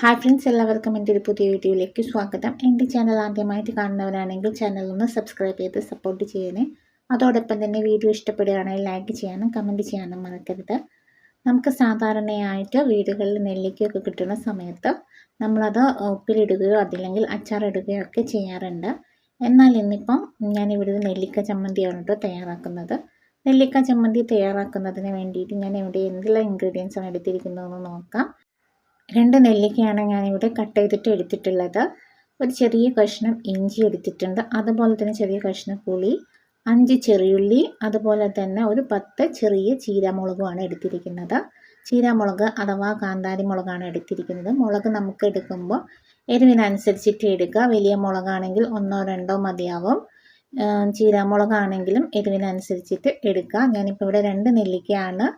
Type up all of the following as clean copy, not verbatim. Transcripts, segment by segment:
Hi friends, എല്ലാവർക്കും എൻ്റെ ഒരു പുതിയ വീഡിയോയിലേക്ക് സ്വാഗതം. എൻ്റെ ചാനൽ ആദ്യമായിട്ട് കാണുന്നവരാണെങ്കിൽ ചാനൽ ഒന്ന് സബ്സ്ക്രൈബ് ചെയ്ത് സപ്പോർട്ട് ചെയ്യണേ. അതോടൊപ്പം തന്നെ വീഡിയോ ഇഷ്ടപ്പെടുകയാണെങ്കിൽ ലൈക്ക് ചെയ്യാനും കമൻറ്റ് ചെയ്യാനും മറക്കരുത്. നമുക്ക് സാധാരണയായിട്ട് വീടുകളിൽ നെല്ലിക്കയൊക്കെ കിട്ടുന്ന സമയത്ത് നമ്മളത് ഉപ്പിലിടുകയോ അതില്ലെങ്കിൽ അച്ചാറിടുകയോ ഒക്കെ ചെയ്യാറുണ്ട്. എന്നാൽ ഇന്നിപ്പം ഞാനിവിടെ നെല്ലിക്ക ചമ്മന്തിയാണ് കേട്ടോ തയ്യാറാക്കുന്നത്. നെല്ലിക്ക ചമ്മന്തി തയ്യാറാക്കുന്നതിന് വേണ്ടിയിട്ട് ഞാൻ ഇവിടെ എന്തെല്ലാം ഇൻഗ്രീഡിയൻസ് ആണ് എടുത്തിരിക്കുന്നതെന്ന് നോക്കാം. 2 നെല്ലിക്കയാണ് ഞാനിവിടെ കട്ട് ചെയ്തിട്ട് എടുത്തിട്ടുള്ളത്. ഒരു ചെറിയ കഷ്ണം ഇഞ്ചി എടുത്തിട്ടുണ്ട്, അതുപോലെ തന്നെ ചെറിയ കഷ്ണം പുളി, 5 ചെറിയുള്ളി, അതുപോലെ തന്നെ ഒരു 10 ചെറിയ ചീരമുളകുമാണ് എടുത്തിരിക്കുന്നത്. ചീരമുളക് അഥവാ കാന്താരി മുളകാണ് എടുത്തിരിക്കുന്നത്. മുളക് നമുക്ക് എടുക്കുമ്പോൾ എരിവിനനുസരിച്ചിട്ട് എടുക്കുക. വലിയ മുളകാണെങ്കിൽ 1-2 മതിയാവും. ചീരമുളകാണെങ്കിലും എരിവിനനുസരിച്ചിട്ട് എടുക്കുക. ഞാനിപ്പോൾ ഇവിടെ 2 നെല്ലിക്കയാണ്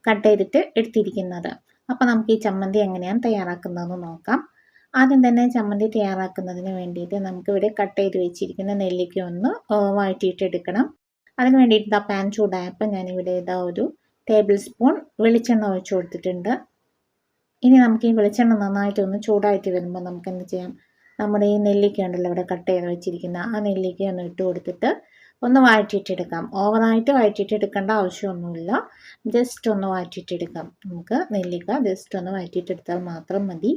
കട്ട് ചെയ്തിട്ട് എടുത്തിരിക്കുന്നത്. അപ്പോൾ നമുക്ക് ഈ ചമ്മന്തി എങ്ങനെയാണ് തയ്യാറാക്കുന്നതെന്ന് നോക്കാം. ആദ്യം തന്നെ ചമ്മന്തി തയ്യാറാക്കുന്നതിന് വേണ്ടിയിട്ട് നമുക്കിവിടെ കട്ട് ചെയ്ത് വെച്ചിരിക്കുന്ന നെല്ലിക്ക ഒന്ന് വഴറ്റിയിട്ടെടുക്കണം. അതിന് വേണ്ടിയിട്ട് പാൻ ചൂടായപ്പോൾ ഞാനിവിടെ ഒരു ടേബിൾ സ്പൂൺ വെളിച്ചെണ്ണ ഒഴിച്ച് കൊടുത്തിട്ടുണ്ട്. ഇനി നമുക്ക് ഈ വെളിച്ചെണ്ണ നന്നായിട്ടൊന്ന് ചൂടായിട്ട് വരുമ്പോൾ നമുക്ക് എന്ത് ചെയ്യാം, നമ്മുടെ ഈ നെല്ലിക്ക ഉണ്ടല്ലോ ഇവിടെ കട്ട് ചെയ്ത് വെച്ചിരിക്കുന്ന ആ നെല്ലിക്ക ഒന്ന് ഇട്ട് കൊടുത്തിട്ട് ഒന്ന് വഴറ്റിയിട്ടെടുക്കാം. ഓവറായിട്ട് വഴറ്റിയിട്ടെടുക്കേണ്ട ആവശ്യമൊന്നുമില്ല, ജസ്റ്റ് ഒന്ന് വഴറ്റിയിട്ടെടുക്കാം. നമുക്ക് നെല്ലിക്ക ജസ്റ്റ് ഒന്ന് വഴറ്റിയിട്ടെടുത്താൽ മാത്രം മതി.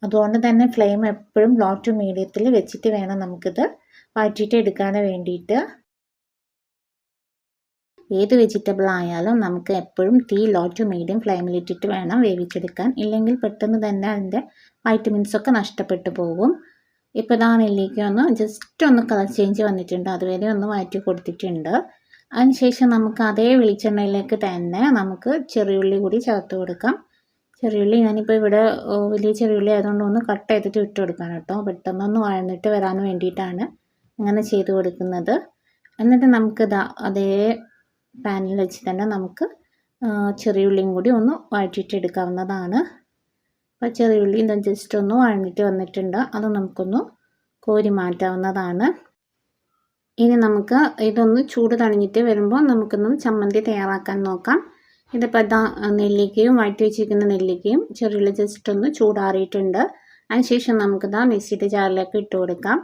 അതുകൊണ്ട് തന്നെ ഫ്ലെയിം എപ്പോഴും ലോ ടു മീഡിയത്തിൽ വെച്ചിട്ട് വേണം നമുക്കിത് വഴറ്റിയിട്ടെടുക്കാൻ വേണ്ടിയിട്ട്. ഏത് വെജിറ്റബിൾ ആയാലും നമുക്ക് എപ്പോഴും തീ ലോ ടു മീഡിയം ഫ്ലെയിമിലിട്ടിട്ട് വേണം വേവിച്ചെടുക്കാൻ, ഇല്ലെങ്കിൽ പെട്ടെന്ന് തന്നെ അതിൻ്റെ വൈറ്റമിൻസൊക്കെ നഷ്ടപ്പെട്ടു പോകും. ഇപ്പോൾ ഇതാ നെല്ലിക്ക ഒന്ന് ജസ്റ്റ് ഒന്ന് കളർ ചേഞ്ച് വന്നിട്ടുണ്ട്, അതുവരെ ഒന്ന് വഴറ്റി കൊടുത്തിട്ടുണ്ട്. അതിനുശേഷം നമുക്ക് അതേ വെളിച്ചെണ്ണയിലേക്ക് തന്നെ നമുക്ക് ചെറിയുള്ളി കൂടി ചേർത്ത് കൊടുക്കാം. ചെറിയുള്ളി ഞാനിപ്പോൾ ഇവിടെ വലിയ ചെറിയുള്ളി ആയതുകൊണ്ട് ഒന്ന് കട്ട് ചെയ്തിട്ട് ഇട്ട് കൊടുക്കാം കേട്ടോ, പെട്ടെന്നൊന്ന് വഴന്നിട്ട് വരാൻ വേണ്ടിയിട്ടാണ് അങ്ങനെ ചെയ്ത് കൊടുക്കുന്നത്. എന്നിട്ട് നമുക്കിതാ അതേ പാനിൽ വെച്ച് തന്നെ നമുക്ക് ചെറിയുള്ളിയും കൂടി ഒന്ന് വഴറ്റിയിട്ടെടുക്കാവുന്നതാണ്. അപ്പോൾ ചെറിയുള്ളി ഇത് ജസ്റ്റ് ഒന്ന് വഴന്നിട്ട് വന്നിട്ടുണ്ട്, അത് നമുക്കൊന്ന് കോരി മാറ്റാവുന്നതാണ്. ഇനി നമുക്ക് ഇതൊന്ന് ചൂട് തണിഞ്ഞിട്ട് വരുമ്പോൾ നമുക്കൊന്ന് ചമ്മന്തി തയ്യാറാക്കാൻ നോക്കാം. ഇതിപ്പോൾ ഇതാ നെല്ലിക്കയും വഴറ്റി വെച്ചിരിക്കുന്ന നെല്ലിക്കയും ചെറിയുള്ളി ജസ്റ്റ് ഒന്ന് ചൂടാറിയിട്ടുണ്ട്. അതിനുശേഷം നമുക്കിതാ മിക്സിയുടെ ജാറിലേക്ക് ഇട്ട് കൊടുക്കാം.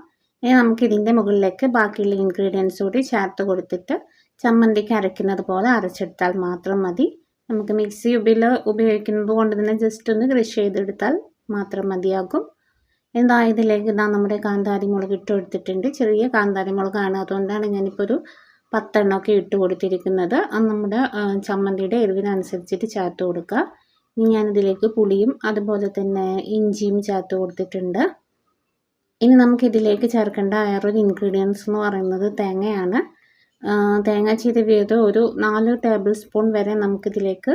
ഇനി നമുക്കിതിൻ്റെ മുകളിലേക്ക് ബാക്കിയുള്ള ഇൻഗ്രീഡിയൻസ് കൂടി ചേർത്ത് കൊടുത്തിട്ട് ചമ്മന്തിക്ക് അരയ്ക്കുന്നത് പോലെ അരച്ചെടുത്താൽ മാത്രം മതി. നമുക്ക് മിക്സി ഉപയോഗിക്കുന്നത് കൊണ്ട് തന്നെ ജസ്റ്റ് ഒന്ന് ക്രഷ് ചെയ്തെടുത്താൽ മാത്രം മതിയാകും. ഇതിലേക്ക് നമ്മുടെ കാന്താരി മുളക് ഇട്ട് കൊടുത്തിട്ടുണ്ട്. ചെറിയ കാന്താരി മുളകാണ്, അതുകൊണ്ടാണ് ഞാനിപ്പോൾ ഒരു 10 എണ്ണമൊക്കെ ഇട്ട് കൊടുത്തിരിക്കുന്നത്. അത് നമ്മുടെ ചമ്മന്തിയുടെ എരിവിനനുസരിച്ചിട്ട് ചേർത്ത് കൊടുക്കുക. ഇനി ഞാനിതിലേക്ക് പുളിയും അതുപോലെ തന്നെ ഇഞ്ചിയും ചേർത്ത് കൊടുത്തിട്ടുണ്ട്. ഇനി നമുക്കിതിലേക്ക് ചേർക്കേണ്ട വേറൊരു ഇൻഗ്രീഡിയൻസ് എന്ന് പറയുന്നത് തേങ്ങയാണ്. തേങ്ങ ചിരവിയത് ഒരു 4 ടേബിൾ സ്പൂൺ വരെ നമുക്കിതിലേക്ക്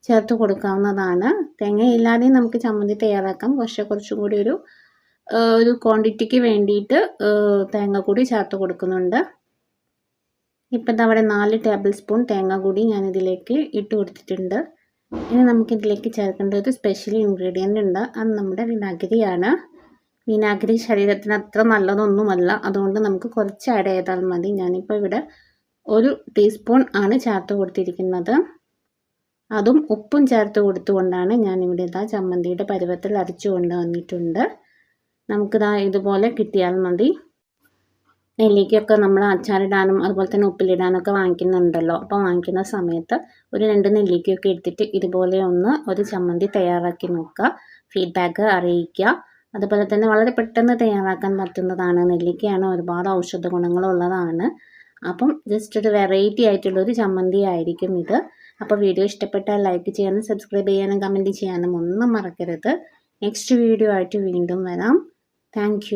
ചേർത്ത് കൊടുക്കാവുന്നതാണ്. തേങ്ങ ഇല്ലാതെയും നമുക്ക് ചമ്മന്തി തയ്യാറാക്കാം, പക്ഷേ കുറച്ചും കൂടി ഒരു ക്വാണ്ടിറ്റിക്ക് വേണ്ടിയിട്ട് തേങ്ങ കൂടി ചേർത്ത് കൊടുക്കുന്നുണ്ട്. ഇപ്പം അവിടെ 4 ടേബിൾ സ്പൂൺ തേങ്ങ കൂടി ഞാനിതിലേക്ക് ഇട്ട് കൊടുത്തിട്ടുണ്ട്. ഇനി നമുക്കിതിലേക്ക് ചേർക്കേണ്ട ഒരു സ്പെഷ്യൽ ഇൻഗ്രീഡിയൻ്റ് ഉണ്ട്, അത് നമ്മുടെ വിനാഗിരിയാണ്. വിനാഗിരി ശരീരത്തിന് അത്ര നല്ലതൊന്നുമല്ല, അതുകൊണ്ട് നമുക്ക് കുറച്ച് ആഡ് ചെയ്താൽ മതി. ഞാനിപ്പോൾ ഇവിടെ 1 ടീസ്പൂൺ ആണ് ചേർത്ത് കൊടുത്തിരിക്കുന്നത്. അതും ഉപ്പും ചേർത്ത് കൊടുത്തുകൊണ്ടാണ് ഞാനിവിടെ ചമ്മന്തിയുടെ പരുവത്തിൽ അരച്ചു കൊണ്ടുവന്നിട്ടുണ്ട്. നമുക്കിതാ ഇതുപോലെ കിട്ടിയാൽ മതി. നെല്ലിക്കയൊക്കെ നമ്മൾ അച്ചാറിടാനും അതുപോലെ തന്നെ ഉപ്പിലിടാനൊക്കെ വാങ്ങിക്കുന്നുണ്ടല്ലോ, അപ്പോൾ വാങ്ങിക്കുന്ന സമയത്ത് ഒരു 2 നെല്ലിക്കയൊക്കെ എടുത്തിട്ട് ഇതുപോലെ ഒരു ചമ്മന്തി തയ്യാറാക്കി നോക്കുക. ഫീഡ്ബാക്ക് അറിയിക്കുക. അതുപോലെ തന്നെ വളരെ പെട്ടെന്ന് തയ്യാറാക്കാൻ പറ്റുന്നതാണ്. നെല്ലിക്കയാണ്, ഒരുപാട് ഔഷധ ഗുണങ്ങളുള്ളതാണ്. അപ്പം ജസ്റ്റ് ഒരു വെറൈറ്റി ആയിട്ടുള്ളൊരു ചമ്മന്തി ആയിരിക്കും ഇത്. അപ്പോൾ വീഡിയോ ഇഷ്ടപ്പെട്ടാൽ ലൈക്ക് ചെയ്യാനും സബ്സ്ക്രൈബ് ചെയ്യാനും കമൻറ്റ് ചെയ്യാനും ഒന്നും മറക്കരുത്. നെക്സ്റ്റ് വീഡിയോ ആയിട്ട് വീണ്ടും വരാം. താങ്ക്